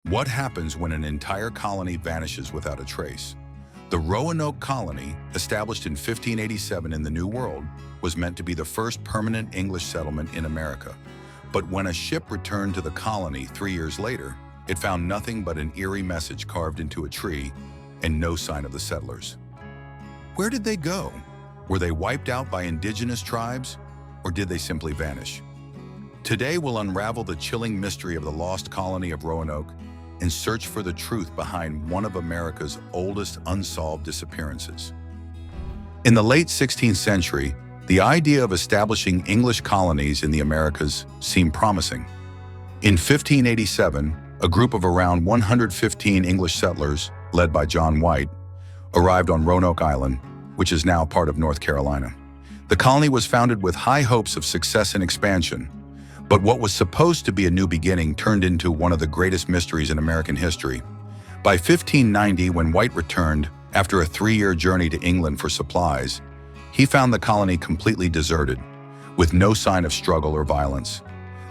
What happens when an entire colony vanishes without a trace? The Roanoke Colony, established in 1587 in the New World, was meant to be the first permanent English settlement in America. But when a ship returned to the colony 3 years later, it found nothing but an eerie message carved into a tree and no sign of the settlers. Where did they go? Were they wiped out by indigenous tribes, or did they simply vanish? Today we'll unravel the chilling mystery of the lost colony of Roanoke and search for the truth behind one of America's oldest unsolved disappearances. In the late 16th century, the idea of establishing English colonies in the Americas seemed promising. In 1587, a group of around 115 English settlers, led by John White, arrived on Roanoke Island, which is now part of North Carolina. The colony was founded with high hopes of success and expansion, but what was supposed to be a new beginning turned into one of the greatest mysteries in American history. By 1590, when White returned after a 3-year journey to England for supplies, he found the colony completely deserted, with no sign of struggle or violence.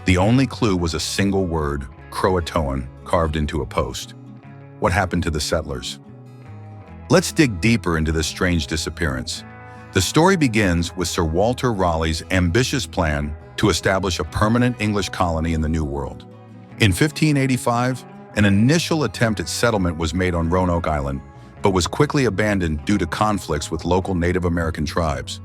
The only clue was a single word, Croatoan, carved into a post. What happened to the settlers? Let's dig deeper into this strange disappearance. The story begins with Sir Walter Raleigh's ambitious plan to establish a permanent English colony in the New World. In 1585, an initial attempt at settlement was made on Roanoke Island, but was quickly abandoned due to conflicts with local Native American tribes.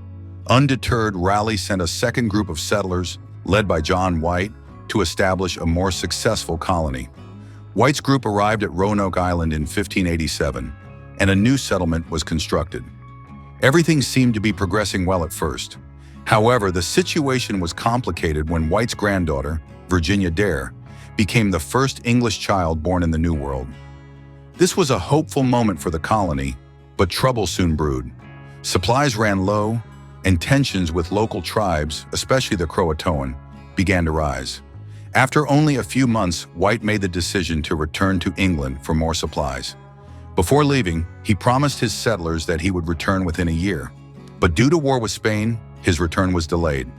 Undeterred, Raleigh sent a second group of settlers, led by John White, to establish a more successful colony. White's group arrived at Roanoke Island in 1587, and a new settlement was constructed. Everything seemed to be progressing well at first. However, the situation was complicated when White's granddaughter, Virginia Dare, became the first English child born in the New World. This was a hopeful moment for the colony, but trouble soon brewed. Supplies ran low, and tensions with local tribes, especially the Croatoan, began to rise. After only a few months, White made the decision to return to England for more supplies. Before leaving, he promised his settlers that he would return within a year. But due to war with Spain, his return was delayed,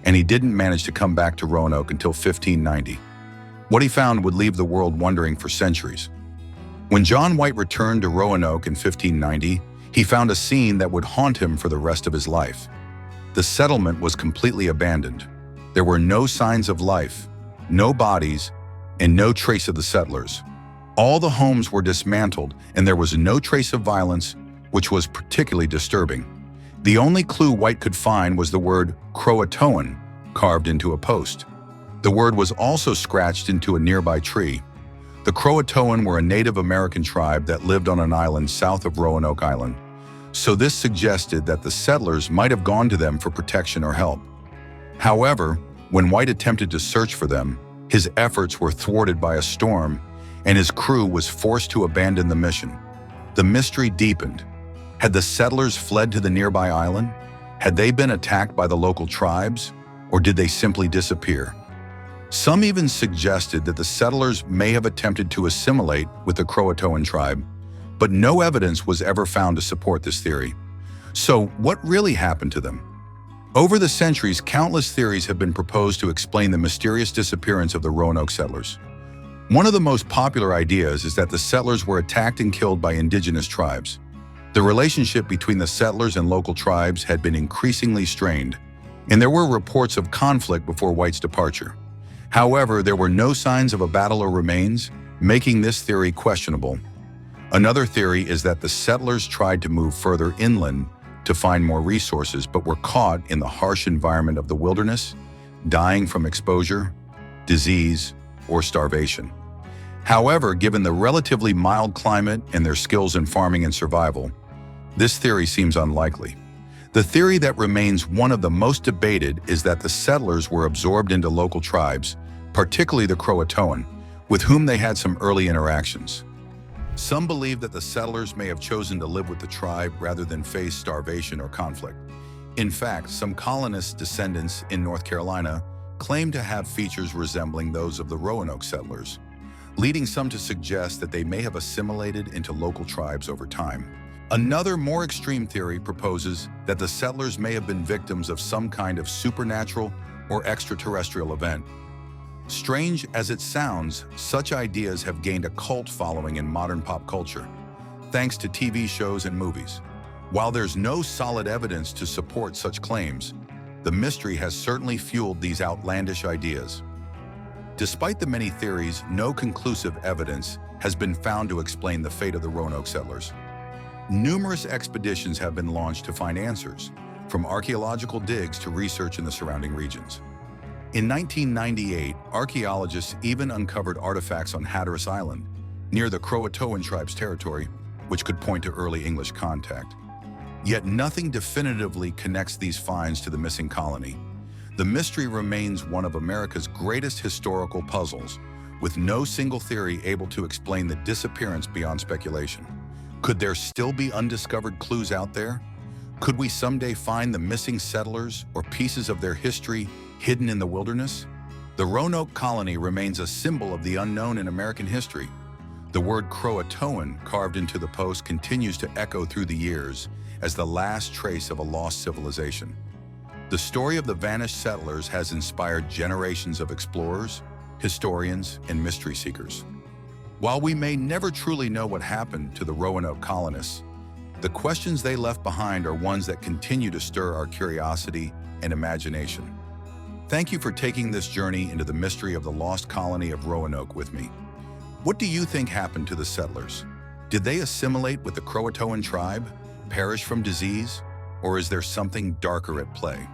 and he didn't manage to come back to Roanoke until 1590. What he found would leave the world wondering for centuries. When John White returned to Roanoke in 1590, he found a scene that would haunt him for the rest of his life. The settlement was completely abandoned. There were no signs of life, no bodies, and no trace of the settlers. All the homes were dismantled, and there was no trace of violence, which was particularly disturbing. The only clue White could find was the word Croatoan carved into a post. The word was also scratched into a nearby tree. The Croatoan were a Native American tribe that lived on an island south of Roanoke Island, so this suggested that the settlers might have gone to them for protection or help. However, when White attempted to search for them, his efforts were thwarted by a storm, and his crew was forced to abandon the mission. The mystery deepened. Had the settlers fled to the nearby island? Had they been attacked by the local tribes? Or did they simply disappear? Some even suggested that the settlers may have attempted to assimilate with the Croatoan tribe, but no evidence was ever found to support this theory. So, what really happened to them? Over the centuries, countless theories have been proposed to explain the mysterious disappearance of the Roanoke settlers. One of the most popular ideas is that the settlers were attacked and killed by indigenous tribes. The relationship between the settlers and local tribes had been increasingly strained, and there were reports of conflict before White's departure. However, there were no signs of a battle or remains, making this theory questionable. Another theory is that the settlers tried to move further inland to find more resources, but were caught in the harsh environment of the wilderness, dying from exposure, disease, or starvation. However, given the relatively mild climate and their skills in farming and survival, this theory seems unlikely. The theory that remains one of the most debated is that the settlers were absorbed into local tribes, particularly the Croatoan, with whom they had some early interactions. Some believe that the settlers may have chosen to live with the tribe rather than face starvation or conflict. In fact, some colonists' descendants in North Carolina claim to have features resembling those of the Roanoke settlers, leading some to suggest that they may have assimilated into local tribes over time. Another more extreme theory proposes that the settlers may have been victims of some kind of supernatural or extraterrestrial event. Strange as it sounds, such ideas have gained a cult following in modern pop culture, thanks to TV shows and movies. While there's no solid evidence to support such claims, the mystery has certainly fueled these outlandish ideas. Despite the many theories, no conclusive evidence has been found to explain the fate of the Roanoke settlers. Numerous expeditions have been launched to find answers, from archaeological digs to research in the surrounding regions. In 1998, archaeologists even uncovered artifacts on Hatteras Island, near the Croatoan tribe's territory, which could point to early English contact. Yet nothing definitively connects these finds to the missing colony. The mystery remains one of America's greatest historical puzzles, with no single theory able to explain the disappearance beyond speculation. Could there still be undiscovered clues out there? Could we someday find the missing settlers or pieces of their history hidden in the wilderness? The Roanoke Colony remains a symbol of the unknown in American history. The word Croatoan carved into the post continues to echo through the years as the last trace of a lost civilization. The story of the vanished settlers has inspired generations of explorers, historians, and mystery seekers. While we may never truly know what happened to the Roanoke colonists, the questions they left behind are ones that continue to stir our curiosity and imagination. Thank you for taking this journey into the mystery of the lost colony of Roanoke with me. What do you think happened to the settlers? Did they assimilate with the Croatoan tribe, perish from disease, or is there something darker at play?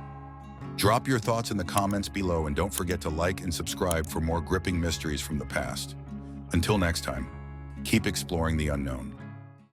Drop your thoughts in the comments below and don't forget to like and subscribe for more gripping mysteries from the past. Until next time, keep exploring the unknown.